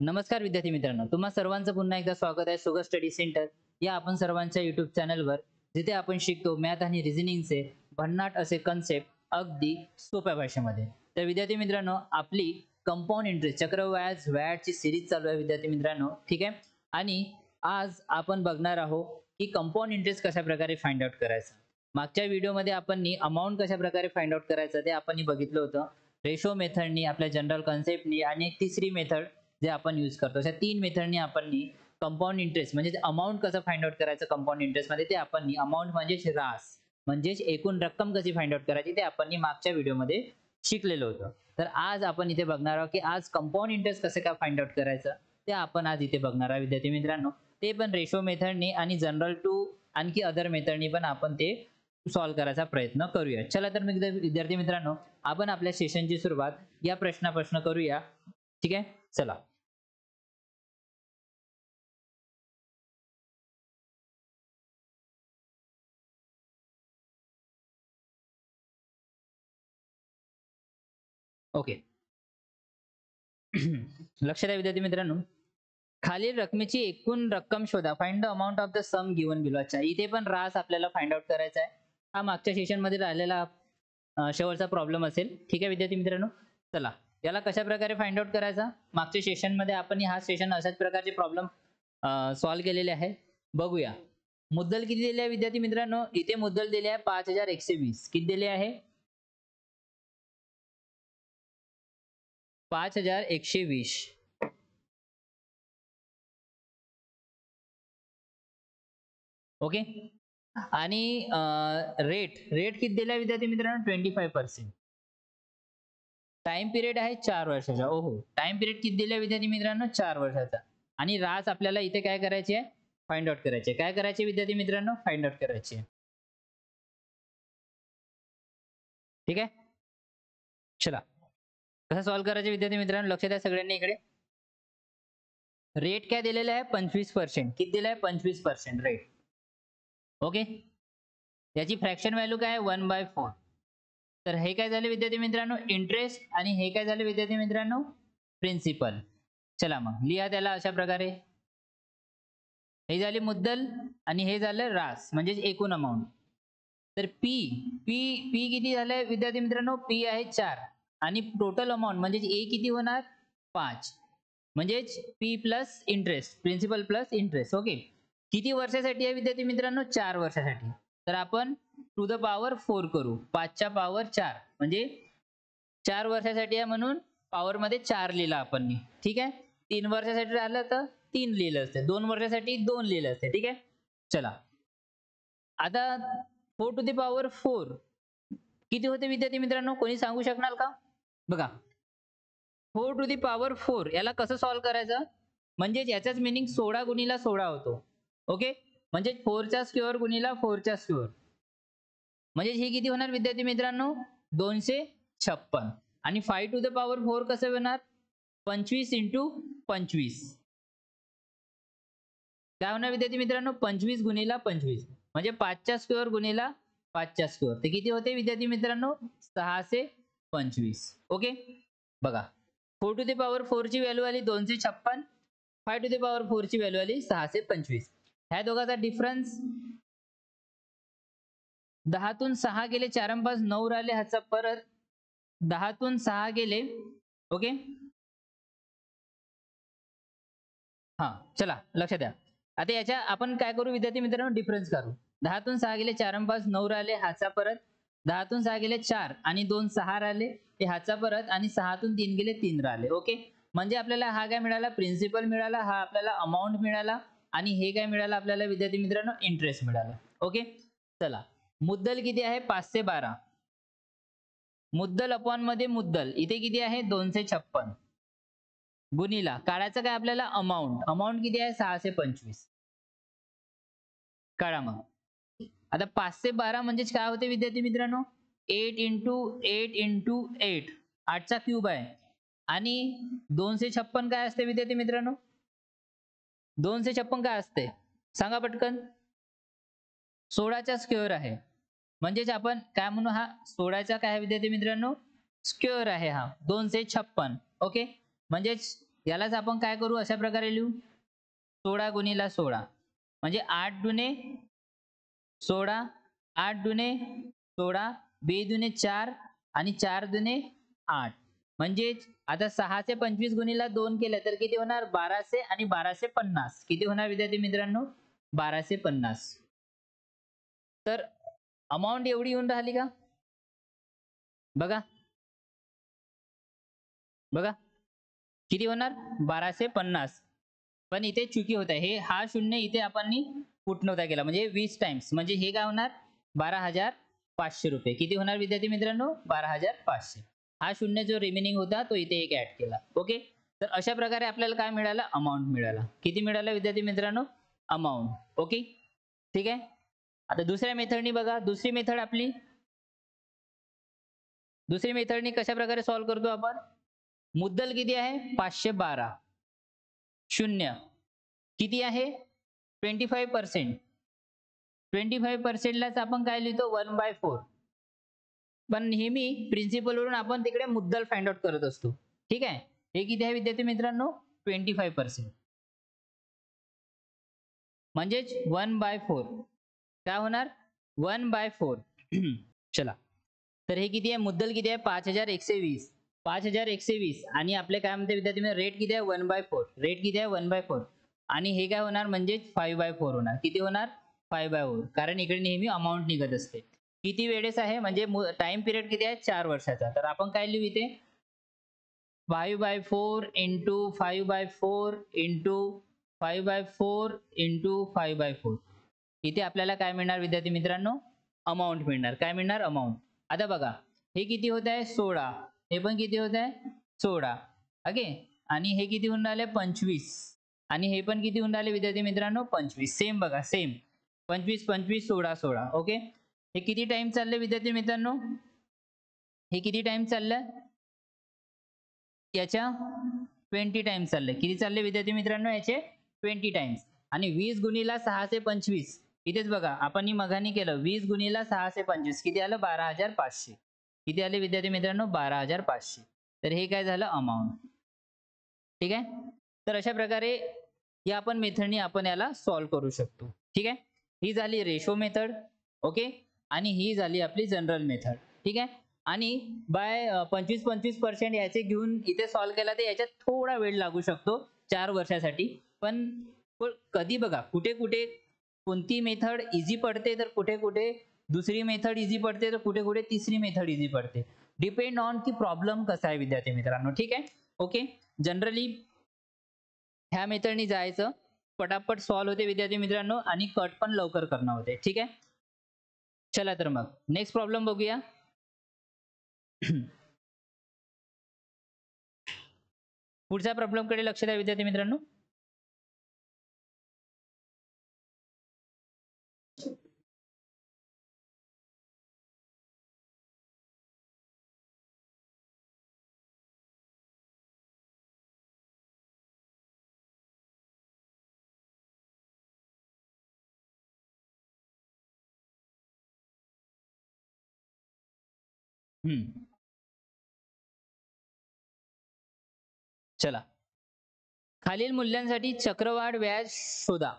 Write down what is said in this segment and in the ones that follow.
नमस्कार विद्यार्थी मित्रांनो, तुम्हा सर्वांचं पुन्हा एकदा स्वागत आहे सुगर स्टडी सेंटर या आपण सर्वांच्या YouTube चॅनलवर, जिथे आपण शिकतो मॅथ आणि रिझनिंगचे भन्नाट असे कन्सेप्ट अगदी सोप्या भाषेमध्ये. तर विद्यार्थी मित्रांनो, आपली कंपाऊंड इंटरेस्ट चक्रव्याज व्याजची सिरीज चालू आहे विद्यार्थी मित्रांनो, ठीक आहे. आणि आज आपण बघणार आहोत की कंपाऊंड इंटरेस्ट कशा प्रकारे फाइंड आउट करायचा. मागच्या व्हिडिओमध्ये आपण अमाउंट कशा प्रकारे फाइंड आउट करायचं ते आपण बघितलं होतं. रेशो मेथडनी, आपल्या जनरल कन्सेप्टनी आणि एक तिसरी मेथड जे आपण यूज करतो. अशा तीन मेथडनी आपण कंपाऊंड इंटरेस्ट म्हणजे अमाउंट कसं फाइंड आउट करायचं कंपाऊंड इंटरेस्ट मध्ये ते आपण अमाउंट म्हणजे रास म्हणजे एकूण रक्कम कशी फाइंड आउट करायची ते आपण मागच्या व्हिडिओमध्ये शिकलेलो होतो. तर आज आपण इथे बघणार आहोत की आज कंपाऊंड इंटरेस्ट कसं काय फाइंड आउट करायचं ते आपण आज इथे बघणार आहोत विद्यार्थी मित्रांनो. ते पण रेशो मेथडनी आणि जनरल टू आणखी अदर मेथडनी पण आपण ते सॉल्व्ह करायचा प्रयत्न करूया. चला तर विद्यार्थी मित्रांनो, आपण आपल्या सेशनची सुरुवात या प्रश्नापासून करूया. ठीक आहे, चला. ओके. लक्ष द्या विद्यार्थी मित्रांनो, खालील रकमेची एकूण रक्कम शोधा. Find the amount of the sum given below. अच्छा, इथे पण रास आपल्याला फाइंड आउट करायचा आहे. हा मागच्या सेशन मध्ये राहिलेला शेवटचा प्रॉब्लेम असेल. ठीक आहे विद्यार्थी मित्रांनो, चला याला कशा प्रकारे फाइंड आउट करायचा. मागच्या सेशन मध्ये आपण हा सेशन अशाच प्रकारचे प्रॉब्लेम सॉल्व्ह केलेले आहे. बघूया. मुद्दल किती दिले आहे विद्यार्थी मित्रांनो. इथे मुद्दल दिले आहे 5120. किती दिले आहे? 5120. ओके. आणि रेट किती दिला विद्यार्थी मित्रांनो 25%. टाइम पिरियड आहे 4 वर्षाचा. ओहो, टाइम पिरियड किती दिला विद्यार्थी मित्रांनो 4 वर्षाचा. आणि रास आपल्याला इथे काय करायची आहे फाइंड आउट करायची आहे. काय करायचे विद्यार्थी मित्रांनो फाइंड आउट करायची आहे. ठीक आहे, चला कसं सॉल्व्ह करायचे विद्यार्थी मित्रांनो लक्ष द्या सगळ्यांनी इकडे. रेट काय दिलेला आहे 25%. किती दिला आहे 25% रेट. ओके, याची फ्रॅक्शन व्हॅल्यू काय आहे 1/4. तर हे काय झाले विद्यार्थी मित्रांनो इंटरेस्ट आणि हे काय झाले विद्यार्थी मित्रांनो प्रिन्सिपल. चला मग लिहा त्याला अशा प्रकारे. हे झाले मुद्दल आणि हे झालं रास म्हणजे एकूण अमाउंट. तर पी पी पी किती झालंय विद्यार्थी मित्रांनो पी आहे 4 आणि टोटल अमाउंट म्हणजे ए किती होणार 5 म्हणजे P plus interest principal plus interest. Okay, किती वर्षासाठी आहे विद्यार्थी मित्रांनो 4 वर्षासाठी. तर आपण टू द पॉवर 4 करू. 5 च्या पॉवर 4 म्हणजे 4 वर्षासाठी आहे म्हणून पॉवर मध्ये 4 लिहिला आपण. ठीक आहे, 3 वर्षासाठी राहिलं तर 3 लिहिलं असते, 2 वर्षासाठी 2 लिहिलं असते. ठीक आहे, चला आता 4 टू द पॉवर 4 किती होते विद्यार्थी मित्रांनो कोणी सांगू शकणार का. बघा 4 टू द पॉवर 4 याला कसं सॉल्व्ह करायचं म्हणजे याचाच मीनिंग 16 गुणिला 16 होतो. ओके, म्हणजे 4 चा स्क्वेअर गुणिला 4 चा स्क्वेअर म्हणजे हे किती होणार विद्यार्थी मित्रांनो 256. आणि 5 टू द पॉवर 4 कसं होणार 25 इंटू 25. काय होणार विद्यार्थी मित्रांनो 25 गुणिला 25 म्हणजे 5 चा स्क्वेअर गुणिला 5 चा स्क्वेअर. ते किती होते विद्यार्थी मित्रांनो 625. ओके, बघा 4 टू द पॉवर 4 ची व्हॅल्यू आली 256. 5 टू द पॉवर 4 ची व्हॅल्यू आली 625. ह्या दोघांचा डिफरन्स 10 तून 6 गेले 4 आणि 5 9 राहिले. ह्याचा परत 10 तून 6 गेले. ओके, हा चला लक्ष द्या. आता याच्या आपण काय करू विद्यार्थी मित्रांनो डिफरन्स काढू. 10 तून 6 गेले 4 आणि 5 9 राहिले. ह्याचा परत 10 तून 6 गेले 4 आणि 2 6 राहिले. ह्याचा परत आणि 6 तून 3 गेले 3 राहिले. ओके, म्हणजे आपल्याला हा काय मिळाला प्रिन्सिपल मिळाला, हा आपल्याला अमाउंट मिळाला आणि हे काय मिळालं आपल्याला विद्यार्थी मित्रांनो इंटरेस्ट मिळाला. ओके, चला मुद्दल किती आहे 512. मुद्दल अपॉन मध्ये मुद्दल इथे किती आहे 256 गुणिला काढायचं काय आपल्याला अमाउंट किती आहे 625. काढा मग. आता 512 म्हणजे काय होते विद्यार्थी मित्रांनो 8 इंटू 8 इंटू 8 8चा क्यूब आहे. आणि 256 काय असते विद्यार्थी मित्रांनो 256 काय असते सांगा पटकन 16चा स्क्वेअर आहे. म्हणजेच आपण काय म्हणू हा 16चा काय विद्यार्थी मित्रांनो स्क्वेअर आहे हा 256. ओके, म्हणजेच यालाच आपण काय करू, अशा प्रकारे लिहू 16 गुणिला 16 म्हणजे 8 दुने 16, 8 दुने 16, 2 दुने 4 आणि 4 दुने 8. म्हणजेच आता 6 से 25 गुणिला 2 केलं तर किती होणार, 1200 आणि 1250. किती होणार विद्यार्थी मित्रांनो, 1250. तर अमाऊंट एवढी येऊन राहिली का, बघा बघा किती होणार 1250. पण इथे चुकी होत आहे, हे हा शून्य इथे आपण पुट नव्हता केला म्हणजे 20 टाइम्स, म्हणजे हे काय होणार 12,500 रुपये. किती होणार विद्यार्थी मित्रांनो, 12,500. हा शून्य जो रिमेनिंग होता तो इथे एक ऍड केला. ओके, तर अशा प्रकारे आपल्याला काय मिळालं, अमाऊंट मिळाला. किती मिळालं विद्यार्थी मित्रांनो, अमाऊंट. ओके, ठीक आहे. आता दुसऱ्या मेथडनी बघा, दुसरी मेथड आपली, दुसरी मेथडनी कशा प्रकारे सॉल्व्ह करतो आपण. मुद्दल किती आहे 512, शून्य किती आहे 25%. 25% लाच आपण काय लिहितो 1/4. पण नेहमी प्रिन्सिपल वरून आपण तिकडे मुद्दल फाइंड आउट करत असतो. ठीक आहे, हे किती आहे विद्यार्थी मित्रांनो 25%. म्हणजेच 1/4 काय होणार 1/4. चला, तर हे किती आहे, मुद्दल किती आहे 5120. 5120 आणि आपले काय म्हणते विद्यार्थी मित्र, रेट किती आहे 1/4. रेट किती आहे 1/4 आणि हे काय होणार म्हणजे 5/4 होणार. किती होणार 5/4, कारण इकडे नेहमी अमाऊंट निघत असते. किती वेळेस आहे म्हणजे टाइम पिरियड किती आहे 4 वर्षाचा. तर आपण काय लिहू इथे 5/4 इंटू 5/4 इंटू 5/4 इंटू 5/4. इथे आपल्याला काय मिळणार विद्यार्थी मित्रांनो, अमाऊंट मिळणार. काय मिळणार, अमाऊंट. आता बघा हे किती होत आहे 16, हे पण किती होत आहे 16. ओके, आणि हे किती होऊन राहिले 25 आणि हे पण किती होऊन राहिले विद्यार्थी मित्रांनो 25. सेम बघा, सेम 25 25 16 16. ओके, हे किती टाइम चालले विद्यार्थी मित्रांनो, हे किती टाइम चाललं, याच्या 20 टाइम्स चालले. किती चालले विद्यार्थी मित्रांनो, याचे 20 टाइम्स. आणि 20 गुणिला 6 से 25, इथेच बघा आपण मघानी केलं 20 गुणिला 6 से 25 किती आलं 12,500. किती आले विद्यार्थी मित्रांनो 12,500. तर हे काय झालं अमाऊंट. ठीक आहे, तर अशा प्रकारे या आपण मेथडनी आपण याला सॉल्व्ह करू शकतो. ठीक आहे, ही झाली रेशो मेथड. ओके, आणि ही झाली आपली जनरल मेथड. ठीक आहे, आणि बाय 25-25% याचे घेऊन इथे सॉल्व्ह केला तर याच्यात थोडा वेळ लागू शकतो 4 वर्षासाठी. पण कधी बघा कुठे कुठे कोणती मेथड इझी पडते तर कुठे कुठे दुसरी मेथड इझी पडते तर कुठे कुठे तिसरी मेथड इझी पडते. डिपेंड ऑन की प्रॉब्लेम कसा आहे विद्यार्थी मित्रांनो. ठीक आहे, ओके. जनरली ह्या मेथडनी जायचं, पटापट सॉल्व्ह होते विद्यार्थी मित्रांनो आणि कट पण लवकर करणं होते. ठीक आहे, चला तर मग नेक्स्ट प्रॉब्लेम बघूया. पुढच्या प्रॉब्लेम कडे लक्ष द्या विद्यार्थी मित्रांनो. चला, खालील मूल्यांसाठी चक्रवाढ व्याज शोधा.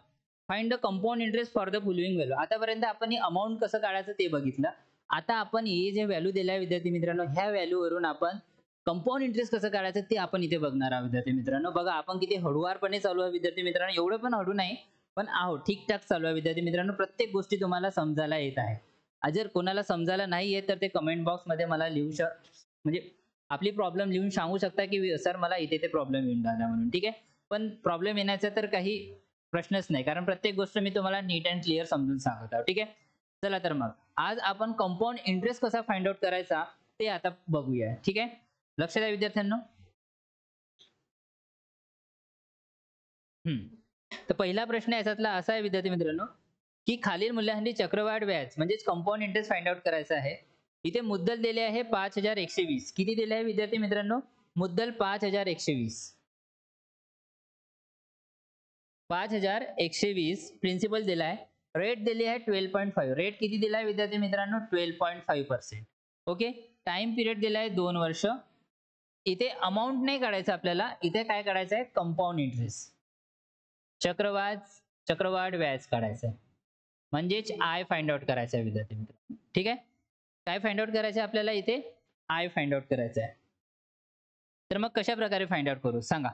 Find the compound interest for the following value. आतापर्यंत आपण अमाऊंट कसं काढायचं ते बघितलं. आता आपण हे जे व्हॅल्यू दिलाय विद्यार्थी मित्रांनो, ह्या व्हॅल्यू वरून आपण कंपाऊंड इंटरेस्ट कसं काढायचं ते आपण इथे बघणार आहोत विद्यार्थी मित्रांनो. बघा आपण किती हळूवारपणे चालू आहे विद्यार्थी मित्रांनो, एवढं पण हळू नाही पण आहोत ठीकठाक चालू आहे विद्यार्थी मित्रांनो. प्रत्येक गोष्टी तुम्हाला समजायला येत आहे. जर कोणाला समजायला नाही येत तर ते कमेंट बॉक्स मध्ये मला म्हणजे आपली प्रॉब्लेम लिहून सांगू शकता की सर मला इथे ते प्रॉब्लेम येऊन राहिला म्हणून. ठीक आहे, पण प्रॉब्लेम येण्याचा तर काही प्रश्नच नाही, कारण प्रत्येक गोष्ट मी तुम्हाला नीट अँड क्लिअर समजून सांगत आहोत. ठीक आहे, चला तर मग आज आपण कंपाऊंड इंटरेस्ट कसा फाइंड आउट करायचा ते आता बघूया. ठीक आहे, लक्ष द्या विद्यार्थ्यांनो. तर पहिला प्रश्न याच्यातला असा आहे विद्यार्थी मित्रांनो की खालील मूल्यासाठी चक्रवाढ व्याज म्हणजेच कंपाऊंड इंटरेस्ट फाइंड आउट करायचं आहे. इथे मुद्दल दिले आहे 5120. किती दिले आहे विद्यार्थी मित्रांनो, मुद्दल 5120. 5120 प्रिन्सिपल दिलाय. रेट दिली आहे 12.5. रेट किती दिलाय विद्यार्थी मित्रांनो 12.5%. ओके, टाइम पिरियड दिलाय 2 वर्ष. इथे अमाऊंट नाही काढायचं आपल्याला, इथे काय काढायचं आहे, कंपाऊंड इंटरेस्ट, चक्रवाढ व्याज काढायचं आहे. म्हणजेच आय फाइंड आउट करायचं आहे विद्यार्थी मित्र. ठीक आहे, काय फाइंड आउट करायचं आहे आपल्याला, इथे आय फाइंड आउट करायचं आहे. तर मग कशा प्रकारे फाइंड आउट करू सांगा.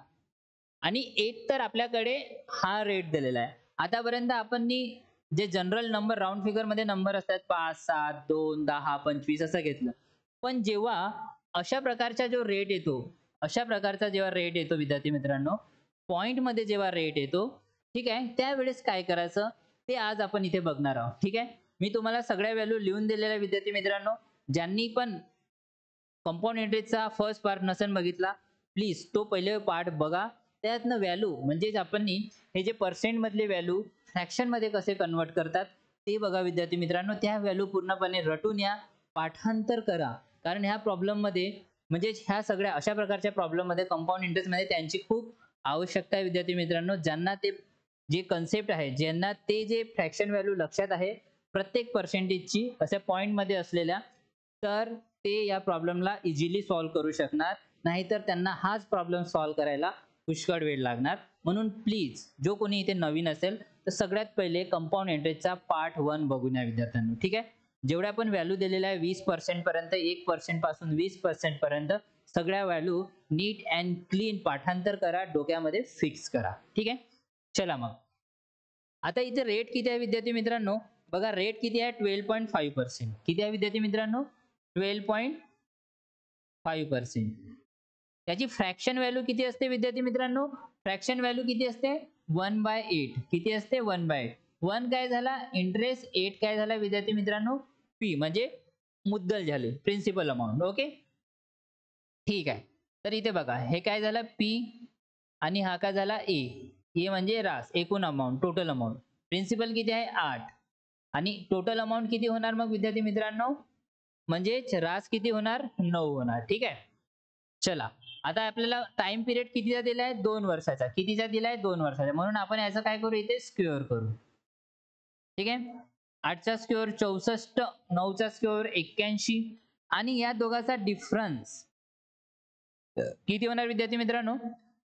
आणि एक तर आपल्याकडे हा रेट दिलेला आहे. आतापर्यंत आपण जे जनरल नंबर राऊंड फिगर मध्ये नंबर असतात 5, 7, 2, 10, 25 असं घेतलं. पण जेव्हा अशा प्रकारचा जो रेट येतो, अशा प्रकारचा जेव्हा रेट येतो विद्यार्थी मित्रांनो, पॉइंट मध्ये जेव्हा रेट येतो, ठीक आहे, त्यावेळेस काय करायचं ते आज आपण इथे बघणार आहोत. ठीक आहे, मी तुम्हाला सगळ्या व्हॅल्यू लिहून दिलेल्या विद्यार्थी मित्रांनो. ज्यांनी पण कंपाऊंड इंटरेस्टचा फर्स्ट पार्ट नसेल बघितला, प्लीज तो पहिले पार्ट बघा. त्यातनं व्हॅल्यू म्हणजेच आपण हे जे पर्सेंट मधले व्हॅल्यू फ्रॅक्शन मध्ये कसे कन्वर्ट करतात ते बघा विद्यार्थी मित्रांनो. त्या व्हॅल्यू पूर्णपणे रटून या, पाठांतर करा. कारण ह्या प्रॉब्लेम मध्ये म्हणजे ह्या सगळ्या अशा प्रकारच्या प्रॉब्लेम मध्ये कंपाऊंड इंटरेस्ट मध्ये त्यांची खूप आवश्यकता आहे विद्यार्थी मित्रांनो. ज्यांना ते जे कन्सेप्ट आहे, ज्यांना ते जे फ्रॅक्शन व्हॅल्यू लक्षात आहे प्रत्येक पर्सेंटेजची अशा पॉइंट मध्ये असलेल्या, तर ते या प्रॉब्लेमला इझिली सॉल्व्ह करू शकणार. नाहीतर त्यांना हाच प्रॉब्लेम सॉल्व्ह करायला पुष्कळ वेळ लागणार. म्हणून प्लीज जो कोणी इथे नवीन असेल तर सगळ्यात पहिले कंपाऊंड इंटरेस्टचा पार्ट 1 बघून या विद्यार्थ्यांनो. ठीक आहे, जेवढ्या पण व्हॅल्यू दिलेल्या आहे 20% पर्यंत, 1% पासून 20% पर्यंत सगळ्या व्हॅल्यू नीट अँड क्लीन पाठांतर करा, डोक्यामध्ये फिक्स करा. ठीक आहे, चला मग आता इथे रेट किती आहे विद्यार्थी मित्रांनो, बघा रेट किती आहे 12.5%. किती आहे विद्यार्थी मित्रांनो, 12.5%. त्याची फ्रॅक्शन व्हॅल्यू किती असते विद्यार्थी मित्रांनो, फ्रॅक्शन व्हॅल्यू किती असते 1/8. किती असते 1/8. 1 काय झाला इंटरेस्ट, 8 काय झाला विद्यार्थी मित्रांनो पी, म्हणजे मुद्दल झाले, प्रिन्सिपल अमाऊंट. ओके, ठीक आहे. तर इथे बघा हे काय झालं पी आणि हा काय झाला ए. ए म्हणजे रास, एकूण अमाऊंट, टोटल अमाऊंट. प्रिन्सिपल किती आहे 8 आणि टोटल अमाऊंट किती होणार मग विद्यार्थी मित्रांनो, म्हणजे रास किती होणार 9 होणार. ठीक आहे, चला आता आपल्याला टाइम पिरियड कितीचा दिलाय 2 वर्षाचा. कितीचा दिलाय 2 वर्षाचा. म्हणून आपण याचं काय करू इथे स्क्वेअर करू. ठीक आहे, 8चा स्क्वेअर 64, 9चा स्क्वेअर 81 आणि या दोघांचा डिफरन्स किती होणार विद्यार्थी मित्रांनो,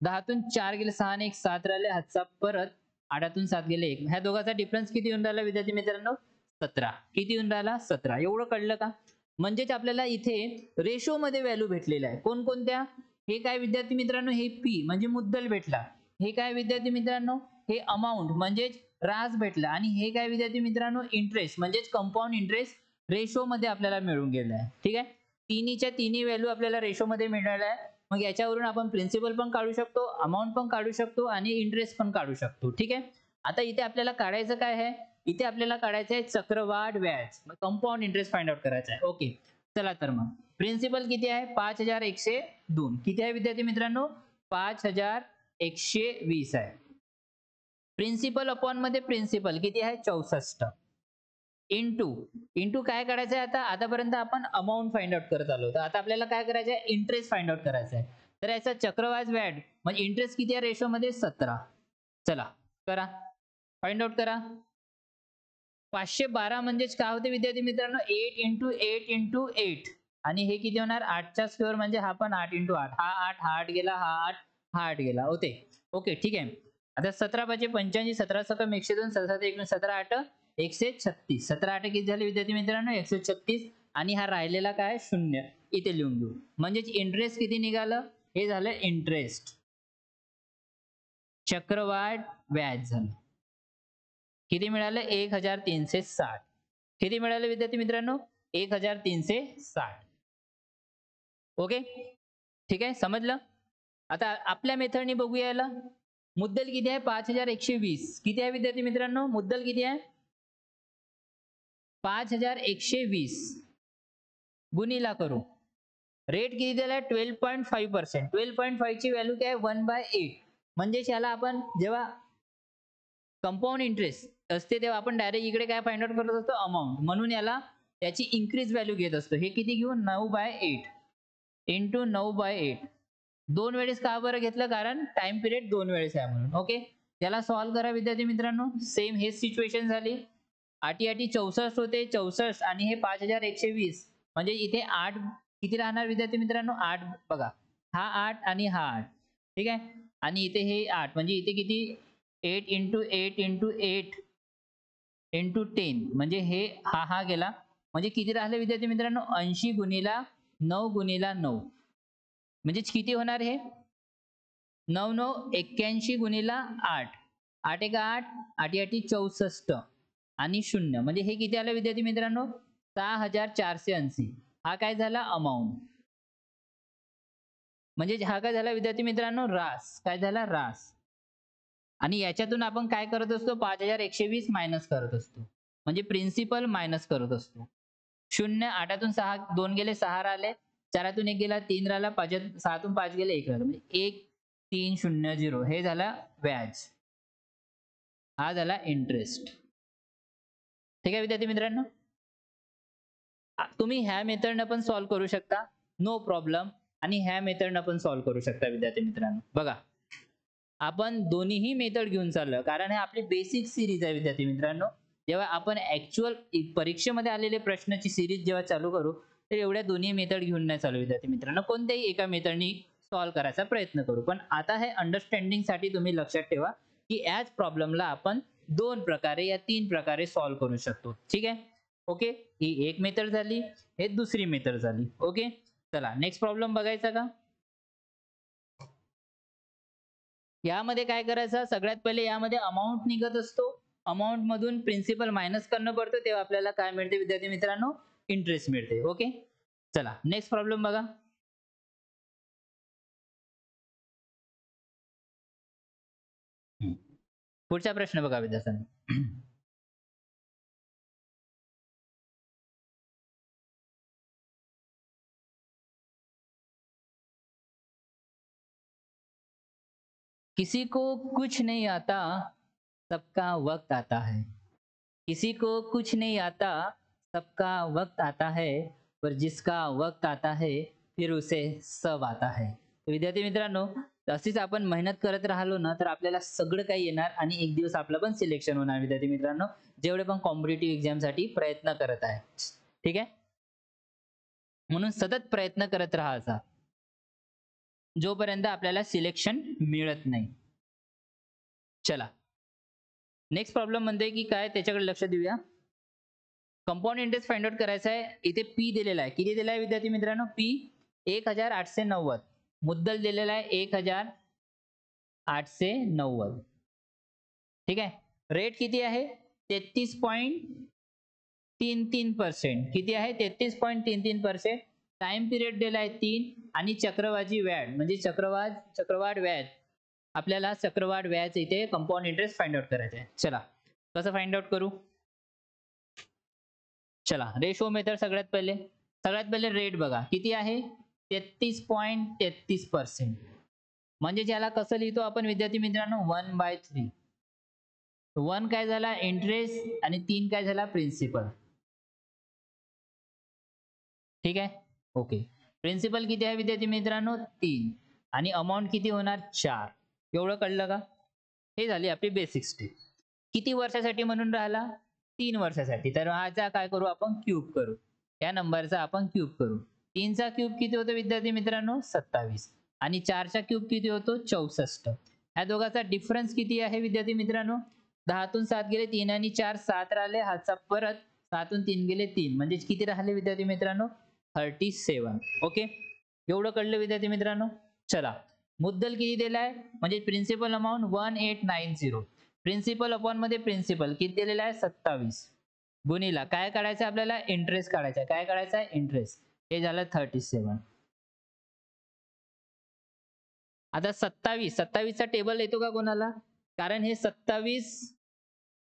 10तून 4 गेले 6 आणि 1 7 राहिले, हातचा परत 8तून 7 गेले 1. ह्या दोघांचा डिफरन्स किती येऊन राहिला विद्यार्थी मित्रांनो 17. किती येऊन राहिला 17. एवढं कळलं का. म्हणजेच आपल्याला इथे रेशो मध्ये व्हॅल्यू भेटलेल्या आहे. कोणकोणत्या, हे काय विद्यार्थी मित्रांनो, हे पी म्हणजे मुद्दल भेटला. हे काय विद्यार्थी मित्रांनो, हे अमाऊंट म्हणजेच रास भेटला. आणि हे काय विद्यार्थी मित्रांनो इंटरेस्ट म्हणजेच कंपाऊंड इंटरेस्ट रेशो मध्ये आपल्याला मिळून गेलं आहे. ठीक आहे, तिन्हीच्या तिन्ही व्हॅल्यू आपल्याला रेशो मध्ये मिळाल्या आहे. मग याच्यावरून आपण प्रिन्सिपल पण काढू शकतो, अमाऊंट पण काढू शकतो आणि इंटरेस्ट पण काढू शकतो. ठीक आहे, आता इथे आपल्याला काढायचं काय आहे, इथे आपल्याला काढायचं आहे चक्रवाढ व्याज, कंपाऊंड इंटरेस्ट फाइंड आउट करायचा आहे. ओके, चला तर मग प्रिन्सिपल किती आहे 5102. किती आहे विद्यार्थी मित्रांनो 5120 आहे. प्रिन्सिपल अपॉन मध्ये प्रिन्सिपल किती आहे 64. इंटू काय करायचं आहे, आता आतापर्यंत आपण अमाऊंट फाइंड आउट करत आलो. तर आता आपल्याला काय करायचं आहे इंटरेस्ट फाइंड आउट करायचा आहे. तर याचा चक्रवाढ व्याज म्हणजे इंटरेस्ट किती आहे रेशो मध्ये 17. चला करा, फाइंड आउट करा. 512 म्हणजेच काय होते विद्यार्थी मित्रांनो 8 × 8 × 8 आणि हे किती होणार 8चा स्क्वेअर म्हणजे हा पण 8 × 8. हा 8 हा 8 गेला, हा 8 हा 8 गेला होते. ओके, ठीक आहे. आता 17 5 85, 17 सकम 102, 17 1 17 8 136. 17 8 किती झाले विद्यार्थी मित्रांनो 136 आणि हा राहिलेला काय 0 इथे लिहून घेऊ. म्हणजेच इंटरेस्ट किती निघालं, हे झालं इंटरेस्ट, चक्रवाढ व्याज झालं. किती मिळालं 1360. किती मिळालं विद्यार्थी मित्रांनो 1360. ओके, ठीक आहे, समजलं. आता आपल्या मेथडने बघूया याला. मुद्दल किती आहे 5120. किती आहे विद्यार्थी मित्रांनो मुद्दल किती आहे 5120 गुणिला करू. रेट किती दिलाय 12.5%. 12.5 ची व्हॅल्यू काय 1/8. म्हणजे याला आपण जेव्हा कंपाऊंड इंटरेस्ट असते तेव्हा आपण डायरेक्ट इकडे काय फाइंड आउट करत असतो अमाऊंट. म्हणून याला त्याची इन्क्रीज व्हॅल्यू घेत असतो. हे किती घेऊ 9/8 × 9/8. 2 वेळेस का बरं घेतलं, कारण टाइम पिरियड 2 वेळेस आहे म्हणून. ओके, त्याला सॉल्व्ह करा विद्यार्थी मित्रांनो. सेम हेच सिच्युएशन झाली. 8 8 64 होते 64 आणि हे 5120 म्हणजे इथे 8 किती राहणार विद्यार्थी मित्रांनो 8 बघा हा 8 आणि हा 8, ठीक आहे. आणि इथे हे 8 म्हणजे इथे किती 8 इंटू 8 इंटू 8 इंटू 10 म्हणजे हे हा गेला. म्हणजे किती राहिले विद्यार्थी मित्रांनो 80 गुणिला 9 गुणिला 9 म्हणजे किती होणार हे 9 9 81 गुणिला 8 8 एक 8 8 8 64 आणि 0 म्हणजे हे किती आलं विद्यार्थी मित्रांनो 6480. हा काय झाला अमाऊंट. म्हणजे हा काय झाला विद्यार्थी मित्रांनो रास. काय झाला रास. आणि याच्यातून आपण काय करत असतो 5120 मायनस करत असतो. म्हणजे प्रिन्सिपल मायनस करत असतो. 0 8तून 6 2 गेले 6 राहिले. 4तून 1 गेला 3 राहिला 6तून 5 गेले 1 राहिला. म्हणजे 1300 हे झाला व्याज. हा झाला इंटरेस्ट. ठीक आहे विद्यार्थी मित्रांनो. तुम्ही ह्या मेथडनं पण सॉल्व्ह करू शकता नो प्रॉब्लेम आणि ह्या मेथडनं पण सॉल्व्ह करू शकता विद्यार्थी मित्रांनो. बघा आपण दोन्हीही मेथड घेऊन चाललो कारण हे आपली बेसिक सिरीज आहे विद्यार्थी मित्रांनो. जेव्हा आपण ऍक्च्युअल परीक्षेमध्ये आलेले प्रश्नाची सिरीज जेव्हा चालू करू तर एवढ्या दोन्ही मेथड घेऊन नाही चालू विद्यार्थी मित्रांनो. कोणत्याही एका मेथडनी सॉल्व्ह करायचा प्रयत्न करू. पण आता हे अंडरस्टँडिंग साठी तुम्ही लक्षात ठेवा की याच प्रॉब्लेमला आपण 2 प्रकारे या 3 प्रकारे सॉल्व्ह करू शकतो. ठीक आहे. ओके ही एक मेथड झाली, हे दुसरी मेथड झाली. ओके चला नेक्स्ट प्रॉब्लेम बघायचा का. यामध्ये काय करायचं सगळ्यात पहिले यामध्ये अमाऊंट निघत असतो. अमाऊंट मधून प्रिन्सिपल मायनस करणं पडतं तेव्हा आपल्याला काय मिळते विद्यार्थी मित्रांनो इंटरेस्ट मिळते. ओके चला नेक्स्ट प्रॉब्लेम बघा. पुढचा प्रश्न बघा विद्यार्थ्यांनो. किसी को कुछ नहीं आता सबका वक्त आता है. किसी को कुछ नहीं आता सबका वक्त आता है पर जिसका वक्त आता है फिर उसे सब आता है. विद्यार्थी मित्रांनो अशीच आपण मेहनत करत राहिलो ना तर आपल्याला सगळं काही येणार आणि एक दिवस आपलं पण सिलेक्शन होणार विद्यार्थी मित्रांनो जेवढे पण कॉम्पिटिटिव्ह एक्झाम साठी प्रयत्न करत आहे. ठीक आहे. म्हणून सतत प्रयत्न करत राहायचा जोपर्यंत आपल्याला सिलेक्शन मिळत नाही. चला नेक्स्ट प्रॉब्लेम म्हणते की काय त्याच्याकडे लक्ष देऊया. कंपाऊंड इंटरेस्ट फाइंड आउट करायचा आहे. इथे पी दिलेला आहे. किती दिला आहे विद्यार्थी मित्रांनो पी 1890. मुद्दल दिलेला आहे 1890. ठीक आहे. रेट किती आहे 33.33%. किती आहे 33.33%. टाइम पिरियड दिला आहे 3 आणि चक्रवाढी व्याज म्हणजे चक्रवाढ व्याज आपल्याला चक्रवाढ व्याज इथे कंपाऊंड इंटरेस्ट फाइंड आउट करायचं आहे. चला कसं फाइंड आउट करू. चला रेशो मेथड सगळ्यात पहिले रेट बघा किती आहे 33.33%. म्हणजे ज्याला कसं लिहितो आपण विद्यार्थी मित्रांनो 1/3. 1 काय झाला इंटरेस्ट आणि 3 काय झाला प्रिन्सिपल. ठीक आहे. ओके प्रिन्सिपल किती आहे विद्यार्थी मित्रांनो 3 आणि अमाऊंट किती होणार 4. एवढं कळलं का. हे झाली आपली बेसिक स्टेप. किती वर्षासाठी म्हणून राहिला 3 वर्षासाठी. तर ह्याचा काय करू आपण क्यूब करू. या नंबरचा आपण क्यूब करू. 3 चा क्यूब किती होतो विद्यार्थी मित्रांनो 27 आणि 4 चा क्यूब किती होतो 64. ह्या दोघांचा डिफरन्स किती आहे विद्यार्थी मित्रांनो 10 तून 7 गेले 3 आणि 4 7 राहिले. हाचा परत 7 तून 3 गेले 3 म्हणजे किती राहिले विद्यार्थी मित्रांनो 37. ओके एवढं कळलं विद्यार्थी मित्रांनो. चला मुद्दल किती दिलाय म्हणजे प्रिन्सिपल अमाऊंट 1890. प्रिन्सिपल अपॉन मध्ये प्रिन्सिपल किती दिलेला आहे 27 गुणिला काय काढायचं आपल्याला इंटरेस्ट काढायचा. काय काढायचा आहे इंटरेस्ट. हे झालं 37. आता 27 चा टेबल येतो का कोणाला कारण हे 27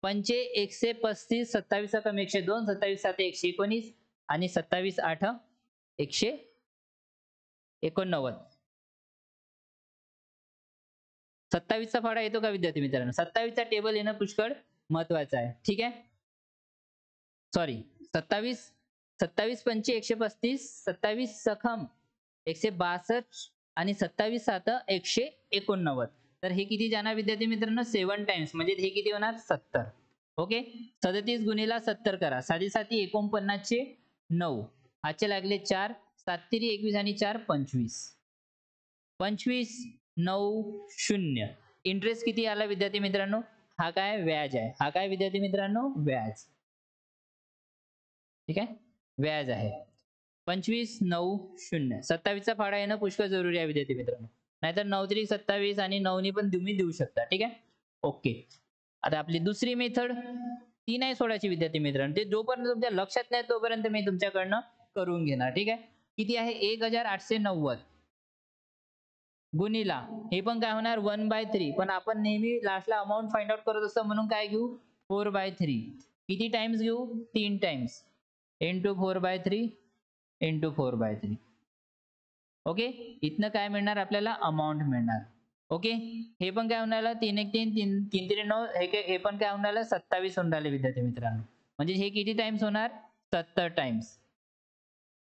पंचे 135 27 कमी 102 27 7 119 आणि 27 8 189. 27 चा फाडा येतो का विद्यार्थी मित्रांनो 27 चा टेबल येणं पुष्कळ महत्वाचं आहे. ठीक आहे. सॉरी 27 पंचे 135 27 सखम 162 आणि 27 7 189. तर हे किती जाणार विद्यार्थी मित्रांनो 7 टाइम्स म्हणजे हे किती होणार 70. ओके 37 गुणिला 70 करा. 7 7 49 चे 9 हाचे लागले 4 7 3 21 आणि 4 25. 25,9,0 इंटरेस्ट किती आला विद्यार्थी मित्रांनो? हा काय व्याज आहे. हा काय विद्यार्थी मित्रांनो? व्याज. ठीक आहे, व्याज आहे. 25,9,0 27चा फाळा येणं पुष्कळ जरुरी आहे विद्यार्थी मित्रांनो. नाहीतर 9 त्रिक 27 आणि 9 पण तुम्ही देऊ शकता. ठीक आहे, ओके. आता आपली दुसरी मेथड ती नाही सोडायची विद्यार्थी मित्रांनो. ते जोपर्यंत तुमच्या लक्षात नाही तोपर्यंत मी तुमच्याकडनं करून घेणार. ठीक आहे, किती आहे? 1890 गुणिला हे पण काय होणार? 1/3. पण आपण नेहमी लास्टला अमाऊंट फाइंड आउट करत असतो म्हणून काय घेऊ? 4/3. किती टाइम्स घेऊ? 3 टाइम्स. Into 4/3 into 4/3. ओके, इथनं काय मिळणार आपल्याला? अमाऊंट मिळणार. ओके, हे पण काय होणार? 3 1 3 3 3 3 9 हे पण काय होणार? 27 होऊन राहिले विद्यार्थी मित्रांनो. म्हणजे हे किती टाइम्स होणार? 70 टाइम्स.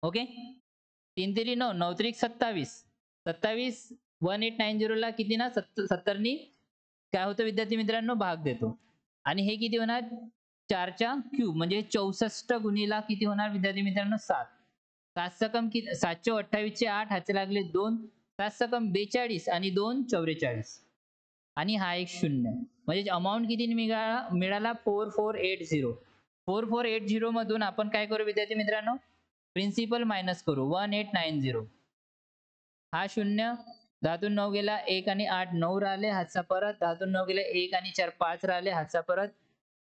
ओके, 3 3 9 9 3 27 27 1890 ला किती ना 70 नी काय होतं विद्यार्थी मित्रांनो? भाग देतो. आणि हे किती होणार? 4च्या क्यूब म्हणजे 64 गुणिला किती होणार विद्यार्थी मित्रांनो? 7. 7 सकम किती? 7 28 चे 8 हातचे लागले 2. 7 सकम 42 आणि 2 44. आणि हा एक 0. म्हणजे अमाऊंट किती मिळाला? 4480. 4480 मधून आपण काय करू विद्यार्थी मित्रांनो? प्रिन्सिपल मायनस करू. 1890. हा 0. 10तून 9 गेला 1 आणि 8 9 राहिले हातचा परत. 10तून 9 गेले 1 आणि 4 5 राहिले हातचा परत.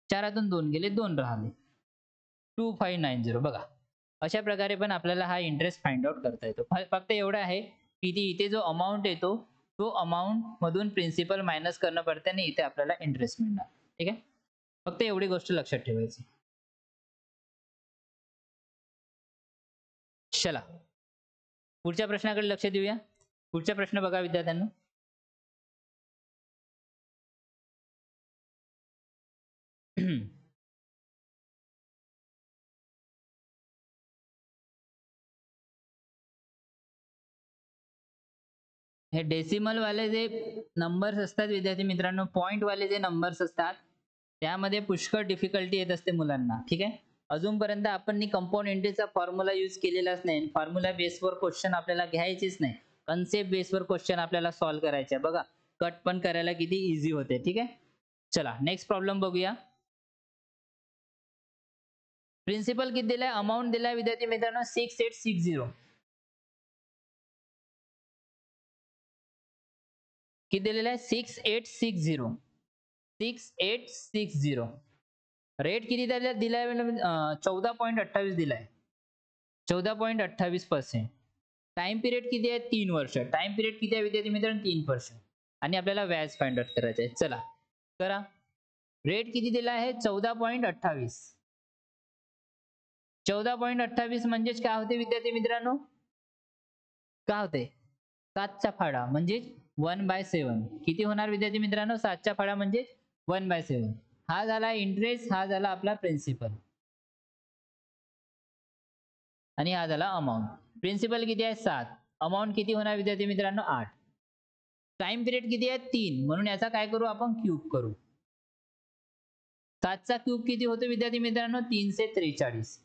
4तून 2 गेले 2 राहिले. 2590 बघा. अशा प्रकारे पण आपल्याला हा इंटरेस्ट फाइंड आउट करता येतो. फक्त एवढं आहे की इथे जो अमाऊंट येतो तो अमाऊंट मधून प्रिन्सिपल मायनस करणं पडते आणि इथे आपल्याला इंटरेस्ट मिळणार. ठीक आहे, फक्त एवढी गोष्ट लक्षात ठेवायची. चला पुढच्या प्रश्नाकडे लक्ष देऊया. पुढचा प्रश्न बघा विद्यार्थ्यांनो. हे डेसिमल वाले जे नंबर्स असतात विद्यार्थी मित्रांनो, पॉइंट वाले जे नंबर्स असतात त्यामध्ये पुष्कळ डिफिकल्टी येत असते मुलांना. ठीक आहे, अजूनपर्यंत आपण कंपाऊंड इंटरेस्टचा फॉर्म्युला यूज केलेलाच नाही. फॉर्म्युला बेसवर क्वेश्चन आपल्याला घ्यायचेच नाही. कन्सेप्ट बेसवर क्वेश्चन आपल्याला सॉल्व्ह करायचे. बघा कट पण करायला किती इझी होते. ठीक आहे, चला नेक्स्ट प्रॉब्लेम बघूया. प्रिन्सिपल किती दिलाय? अमाऊंट दिलाय विद्यार्थी मित्रांनो 6860. किती दिलेला आहे? 6860. 6860. रेट किती दिलाय? 14.28 दिलाय. 14.28%. टाइम पिरियड किती आहे? 3 वर्ष. टाइम पिरियड किती आहे विद्यार्थी मित्रांनो? 3 वर्ष. आणि आपल्याला व्याज फाइंड आउट करायचं आहे. चला करा. रेट किती दिला आहे? 14.28. 14.28 म्हणजेच काय होते विद्यार्थी मित्रांनो? काय होते? 7चा फाडा म्हणजे 1/7. किती होणार विद्यार्थी मित्रांनो? 7चा फाडा म्हणजे 1/7. हा झाला इंटरेस्ट, हा झाला आपला प्रिन्सिपल आणि हा झाला अमाऊंट. प्रिन्सिपल किती आहे? 7. अमाऊंट किती होणार विद्यार्थी मित्रांनो? 8. टाइम पिरियड किती आहे? 3. म्हणून याचा काय करू आपण? क्यूब करू. 7चा क्यूब किती होतो विद्यार्थी मित्रांनो? 343.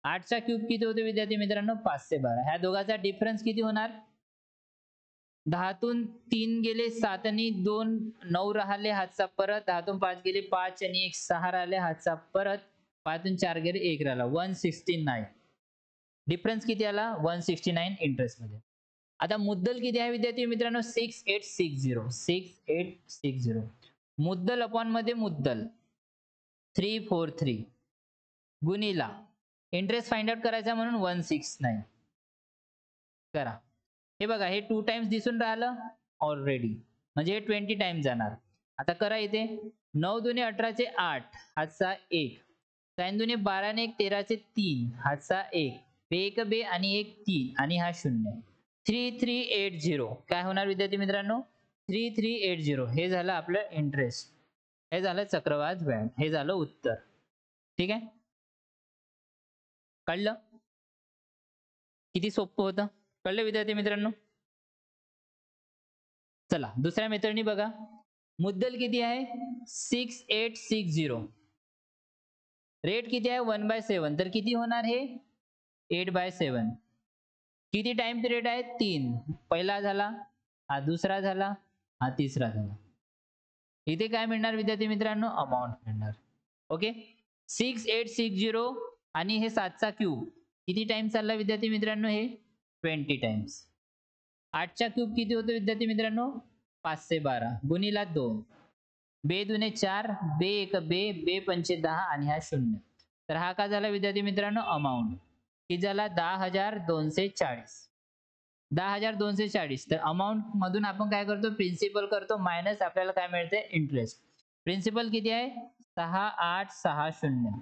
8चा क्यूब किती होतो विद्यार्थी मित्रांनो? 512. ह्या दोघांचा डिफरन्स किती होणार? 10तून 3 गेले 7 आणि 2 9 राहिले हातचा परत. 10तून 5 गेले 5 आणि 1 6 राहिले हातचा परत. 5तून 4 गेले 1 राहिला. 169. डिफरन्स किती आला? 169 इंटरेस्ट मध्ये. आता मुद्दल किती आहे विद्यार्थी मित्रांनो? 6860. 6860. मुद्दल अपॉन मध्ये मुद्दल 343 गुणिला इंटरेस्ट फाइंड आउट करायचा म्हणून 169 करा. हे बघा हे 2 टाइम्स दिसून राहिलं ऑलरेडी, म्हणजे हे 20 टाइम्स जाणार. आता करा इथे 9 दुने 18 चे 8 हातचा 1. 3 दुने 12 ने 1 13 चे 3 हातचा 1. बे 1 बे आणि 1 3 आणि हा 0. 3380 काय होणार विद्यार्थी मित्रांनो? 3380 हे झालं आपलं इंटरेस्ट. हे झालं चक्रवाढ व्याज. हे झालं उत्तर. ठीक आहे, कळलं? किती सोपं होतं? कळलं विद्यार्थी मित्रांनो? चला दुसऱ्या मेथडनी बघा. मुद्दल किती आहे? 6860. रेट किती आहे? 1/7. तर किती होणार हे? 8/7. किती टाइम पिरियड आहे? 3. पहिला झाला हा दुसरा झाला, हा तिसरा झाला. इथे काय मिळणार विद्यार्थी मित्रांनो? अमाऊंट मिळणार. ओके. 6860 आणि हे 7चा क्यूब किती टाइम चालला विद्यार्थी मित्रांनो? हे 20 टाइम्स. 8चा क्यूब किती होतो विद्यार्थी मित्रांनो? 512 गुणिला 2. बे दुने 4, बे एक बे, बे पंचे 10 आणि हा 0. तर हा काय झाला विद्यार्थी मित्रांनो? अमाऊंट. किती झाला? 10,240. 10,240. तर अमाऊंट मधून आपण काय करतो? प्रिन्सिपल करतो मायनस आपल्याला काय मिळते? इंटरेस्ट. प्रिन्सिपल किती आहे? 6860.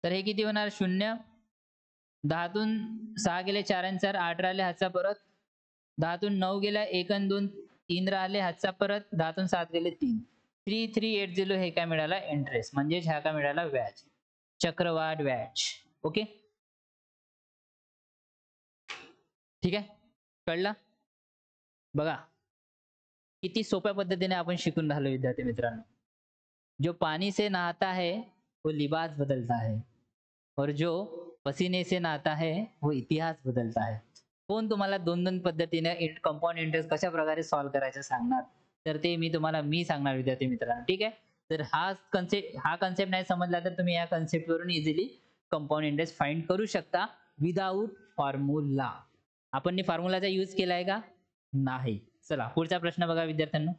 तर हे किती होणार? 0. 10तून 6 गेले, 4 आणि 4 8 राहिले, हातचा परत. 10तून 9 गेला, 1 आणि 2 3 राहिले, हातचा परत. 10तून 7 गेले 3. 3380 हे काय मिळाला? इंटरेस्ट. म्हणजे ह्या काय मिळाला? व्याज. चक्रवाढ व्याज. ओके. ठीक आहे, कळलं? बघा किती सोप्या पद्धतीने आपण शिकून राहिलो विद्यार्थी मित्रांनो. जो पानी से नहाता है वो लिबास बदलता है और जो पसीने से नहाता है वो इतिहास बदलता है. कोण तुम्हाला दोन दोन पद्धतीने कंपाऊंड इंटरेस्ट कशा प्रकारे सॉल्व्ह करायचं सांगणार? तर ते मी सांगणार विद्यार्थी मित्रांनो. ठीक आहे. तर हा कन्सेप्ट नाही समजला तर तुम्ही या कन्सेप्ट वरून इझिली कंपाऊंड इंटरेस्ट फाइंड करू शकता विदाउट फॉर्म्युला. आपण फॉर्म्युलाचा यूज केलाय का? नाही. चला पुढचा प्रश्न बघा विद्यार्थ्यांनो.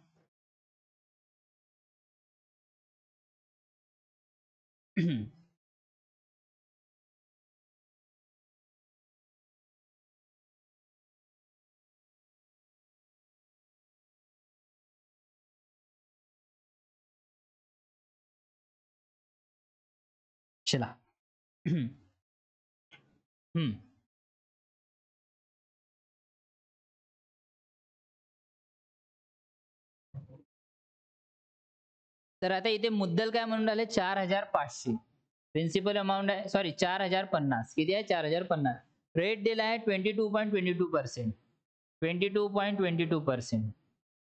चला. हम्म. तर आता इथे मुद्दल काय म्हणून राहिले? 4500. प्रिन्सिपल अमाऊंट आहे, सॉरी 4050. किती आहे? 4050. रेट दिला आहे 22.22%. 22.22%.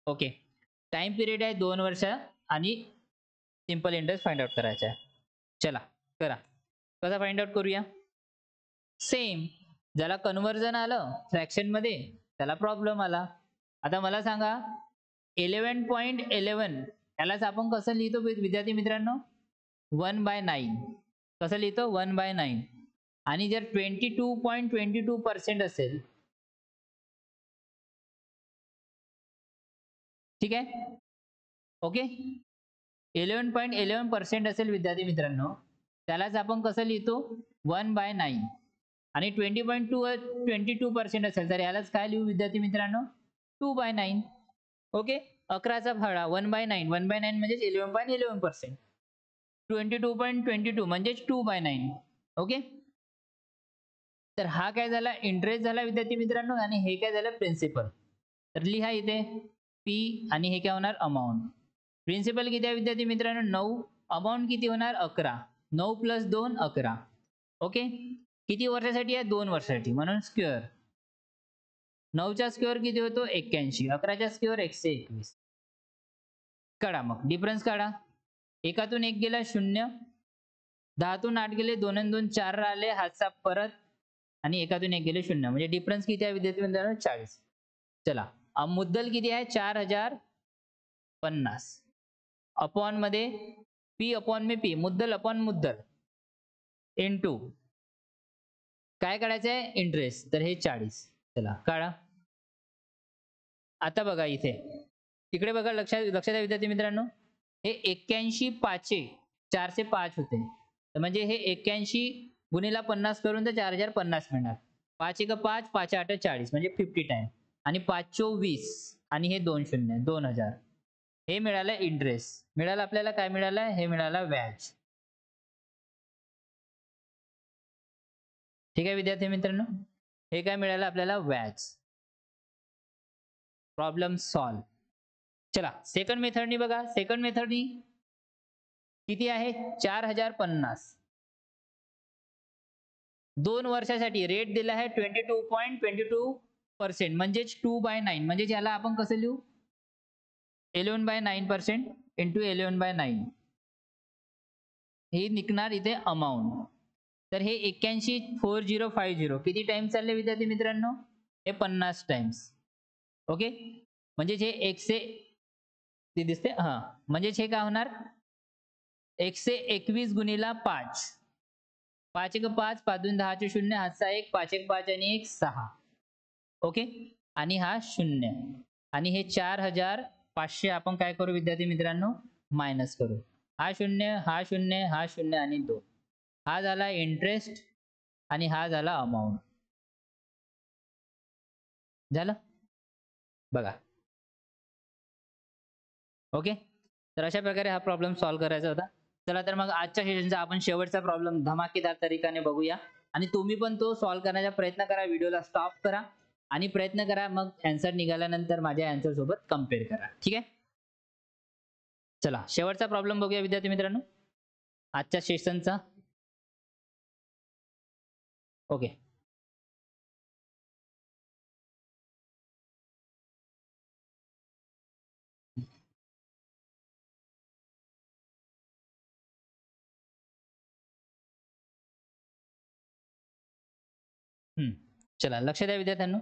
ओके. टाइम पिरियड आहे 2 वर्ष आणि सिंपल इंटरेस्ट फाइंड आउट करायचा आहे. चला करा. कसा फाइंड आउट करूया? सेम. ज्याला कन्व्हर्जन आलं फ्रॅक्शन मध्ये त्याला प्रॉब्लेम आला. आता मला सांगा 11.11 यालाच आपण कसं लिहितो विद्यार्थी मित्रांनो? 1/9. कसं लिहितो? 1/9. आणि जर 22.22% असेल, ठीक आहे, ओके, 11.11% असेल विद्यार्थी मित्रांनो, त्यालाच आपण कसं लिहितो? 1/9. आणि 20.22% असेल तर यालाच काय लिहू विद्यार्थी मित्रांनो? 2/9. ओके. 11चा फाळा 1/9. 1/9 म्हणजे 11.11%. 22.22 म्हणजे 2/9. ओके. तर हा काय झाला? इंटरेस्ट झाला विद्यार्थी मित्रांनो आणि हे काय झालं? प्रिन्सिपल. तर लिहा इथे पी आणि हे काय होणार? अमाऊंट. प्रिन्सिपल किती आहे विद्यार्थी मित्रांनो? 9. अमाऊंट किती होणार? 11. 9 + 2 11. ओके. किती वर्षासाठी आहे? 2 वर्षासाठी, म्हणून स्क्वेअर. 9चा स्क्वेअर किती होतो? 81. 11चा स्क्वेअर 121. काढा मग डिफरन्स काढा. एकातून 1 गेला 0. 10तून 8 गेले, 2 आणि 2 4 राहिले, हातचा परत. आणि एकातून 1 गेले 0. म्हणजे डिफरन्स किती आहे विद्यार्थी मित्रांनो? 40. चला मुद्दल किती आहे? 4050. अपॉन मध्ये पी अपॉन में पी, मुद्दल अपॉन मुद्दल, इनटू काय काढायचं आहे? इंटरेस्ट. तर हे 40. चला काढा. आता बघा इथे इकडे बघा, लक्षात द्या विद्यार्थी मित्रांनो, हे 81 पाचे 405 होते. तर म्हणजे हे 81 गुणिला 50 करून तर 4050 मिळणार. 5 1 5, 5 8 40 म्हणजे 50 टाइम. आणि 5 चोक 20 आणि हे 2 शून्य 2000. हे मिळालं इंटरेस्ट. मिळालं आपल्याला काय मिळालं? हे मिळालं व्याज. ठीक आहे विद्यार्थी मित्रांनो, हे काय मिळालं आपल्याला? व्याज. Problem solve. चला सेकंड मेथडनी बघा. सेकंड मेथडनी किती आहे? 4050. 2 वर्षासाठी रेट दिला आहे 22.22%, म्हणजेच 2/9. म्हणजे याला आपण कसं लिहू? 11/9% इंटू 11/9. हे निघणार इथे अमाऊंट. तर हे 814050 किती टाइम चालले विद्यार्थी मित्रांनो? हे 50 टाइम्स. ओके, म्हणजे हे 100 दिसते, हा म्हणजे हे काय होणार 121 गुणिला 5, 5 एक 5, 5 2 10 चे 0, हातचा 1, 5 एक 5 आणि 1 6. ओके, आणि हा 0 आणि हे 4500 आपण काय करू विद्यार्थी मित्रांनो मायनस करू. हा 0 हा 0 हा 0 आणि 2, हा झाला इंटरेस्ट आणि हा झाला अमाऊंट. झालं बघा. ओके, तर अशा प्रकारे हा प्रॉब्लेम सॉल्व्ह करायचा होता. चला तर मग आजच्या सेशनचा आपण शेवटचा प्रॉब्लेम धमाकेदार तरीकाने बघूया आणि तुम्ही पण तो सॉल्व्ह करण्याचा प्रयत्न करा. व्हिडिओला स्टॉप करा आणि प्रयत्न करा, मग आन्सर निघाल्यानंतर माझ्या आन्सर सोबत कम्पेअर करा. ठीक आहे, चला शेवटचा प्रॉब्लेम बघूया विद्यार्थी मित्रांनो आजच्या सेशनचा. ओके, चला लक्ष द्या विद्यार्थ्यांनो.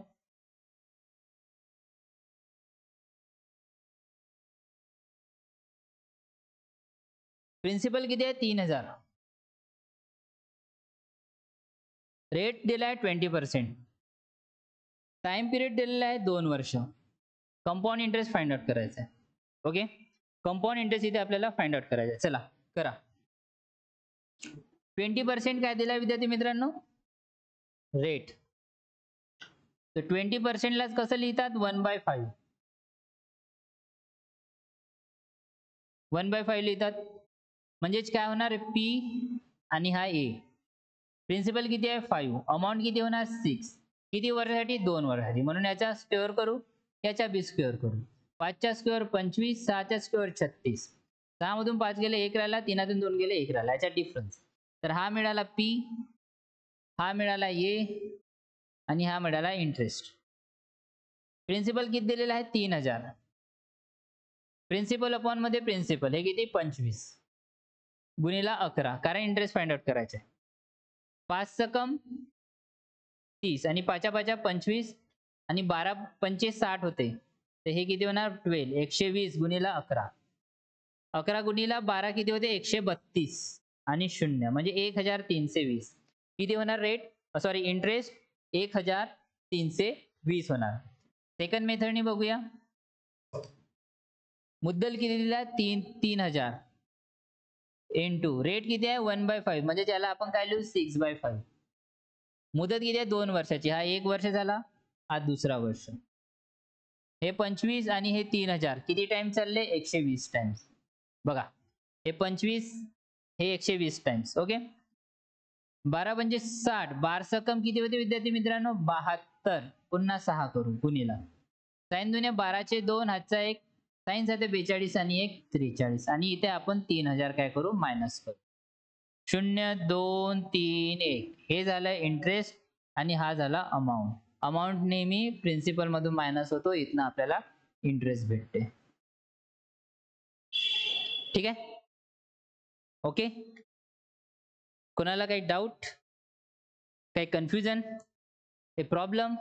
प्रिन्सिपल किती आहे 3000, रेट दिलाय 20%, टाइम पिरियड दिलेला आहे 2 वर्ष, कंपाऊंड इंटरेस्ट फाइंड आउट करायचा आहे. ओके, कंपाऊंड इंटरेस्ट इथे आपल्याला फाइंड आउट करायचा आहे. चला करा. 20% काय दिलाय विद्यार्थी मित्रांनो रेट, तर 20% लाच कसं लिहितात 1/5, 1/5 लिहितात. म्हणजेच काय होणार पी आणि हा ए. प्रिन्सिपल किती आहे 5, अमाऊंट किती होणार 6, किती वर्षासाठी 2 वर्षासाठी, म्हणून याचा स्क्वेअर करू, याचा बी स्क्वेअर करू. 5चा स्क्वेअर 25, 6चा स्क्वेअर 36, 6 मधून 5 गेले 1 राहिला, 3 2 गेले 1 राहिला, याचा डिफरन्स. तर हा मिळाला पी, हा मिळाला ए आणि हा मिळाला इंटरेस्ट. प्रिन्सिपल किती दिलेला आहे 3000, प्रिन्सिपल अपॉन मध्ये प्रिन्सिपल हे किती 25 गुणिला 11, कारण इंटरेस्ट फाइंड आउट करायचा आहे. 5 सकम 30 आणि 5 5 25 आणि 12 पंचे 60 होते, तर हे किती होणार 12, 120 गुणिला 11, 11 गुणिला 12 किती होते 132 आणि 0 म्हणजे 1320. किती होणार रेट सॉरी इंटरेस्ट 1320 होणार. सेकंड मेथडने बघूया. मुद्दल किती दिला 3000 इंटू रेट किती आहे 1/5, म्हणजे त्याला आपण काय लिहू 6/5. मुदत किती आहे 2 वर्षाची, हा 1 वर्ष झाला, हा दुसरा वर्ष. हे 25 आणि हे 3000 किती टाइम चालले 120 टाइम्स. बघा हे 25 हे 120 टाइम्स. ओके, 12 पंचे 60, 12 सकम किती होते विद्यार्थी मित्रांनो 72, पुन्हा 6 करू गुणिला साइन दुने 12चे 2, हातचा 1, साइन साथे 42 आणि 1 43, आणि इथे आपण 3000 काय करू मायनस करू. 0 2 3 1 हे झालं इंटरेस्ट आणि हा झाला अमाऊंट. अमाऊंट नेहमी प्रिन्सिपल मधून मायनस होतो, इथनं आपल्याला इंटरेस्ट भेटते. ठीक आहे, ओके. कोणाला काही डाऊट, काही कन्फ्युजन, काही प्रॉब्लेम?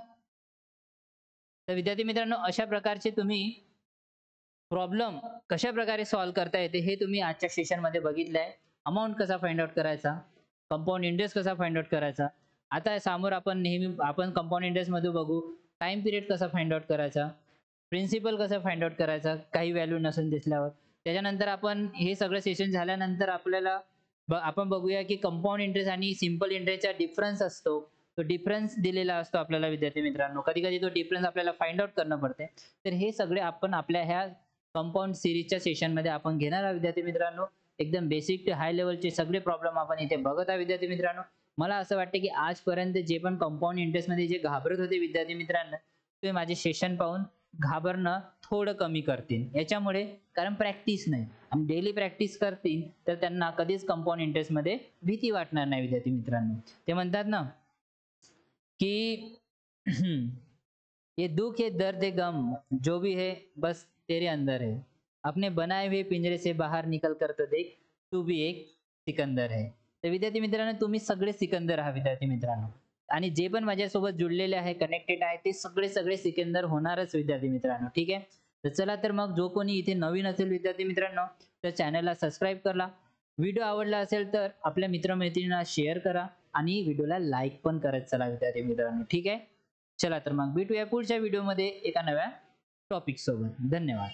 तर विद्यार्थी मित्रांनो अशा प्रकारचे तुम्ही प्रॉब्लेम कशा प्रकारे सॉल्व्ह करता येते हे तुम्ही आजच्या सेशन मध्ये बघितलंय. अमाऊंट कसा फाइंड आउट करायचा, कंपाऊंड इंटरेस्ट कसा फाइंड आउट करायचा. आता समोर आपण नेहमी आपण कंपाऊंड इंटरेस्ट मध्ये बघू टाइम पिरियड कसा फाइंड आउट करायचा, प्रिन्सिपल कसा फाइंड आउट करायचा काही व्हॅल्यू नसून दिसल्यावर. त्याच्यानंतर आपण हे सगळं सेशन झाल्यानंतर आपल्याला आपण बघूया की कंपाऊंड इंटरेस्ट आणि सिंपल इंटरेस्टचा डिफरन्स असतो. तो डिफरन्स दिलेला असतो आपल्याला विद्यार्थी मित्रांनो, कधी कधी तो डिफरन्स आपल्याला फाइंड आउट करणं पडते. तर हे सगळे आपण आपल्या ह्या कंपाऊंड सिरीजच्या सेशन मध्ये आपण घेणार आहोत विद्यार्थी मित्रांनो. एकदम बेसिक टू हाय लेवलचे सगळे प्रॉब्लेम आपण इथे बघत आहोत विद्यार्थी मित्रांनो. मला असं वाटतं की आजपर्यंत जे पण कंपाऊंड इंटरेस्ट मध्ये जे घाबरत होते विद्यार्थी मित्रांनो, ते माझे सेशन पाहून घाबरणं थोडं कमी करतील याच्यामुळे, कारण प्रॅक्टिस नाही आणि डेली प्रॅक्टिस करतील तर त्यांना कधीच कंपाऊंड इंटरेस्ट मध्ये भीती वाटणार नाही विद्यार्थी मित्रांनो. ते म्हणतात ना कि ये दुख ये दर्द ये गम जो भी है बस तेरे अंदर है, अपने बनाए हुए पिंजरे से बाहर निकल कर तो देख तू भी एक सिकंदर है. तर विद्यार्थी मित्रांनो तुम्ही सगळे सिकंदर आहात विद्यार्थी मित्रांनो. आणि जे पण माझ्यासोबत जुळलेले आहे, कनेक्टेड आहे, ते सगळे सिकंदर होणारच विद्यार्थी मित्रांनो. ठीक आहे. तर चला तर मग जो कोणी इथे नवीन असेल विद्यार्थी मित्रांनो, तर चॅनलला सबस्क्राईब करा. व्हिडिओ आवडला असेल तर आपल्या मित्रमैत्रिणींना शेअर करा आणि व्हिडिओला लाईक पण करत चला विद्यार्थी मित्रांनो. ठीक आहे. चला तर मग भेटूया पुढच्या व्हिडिओमध्ये एका नव्या टॉपिक सोबत. धन्यवाद.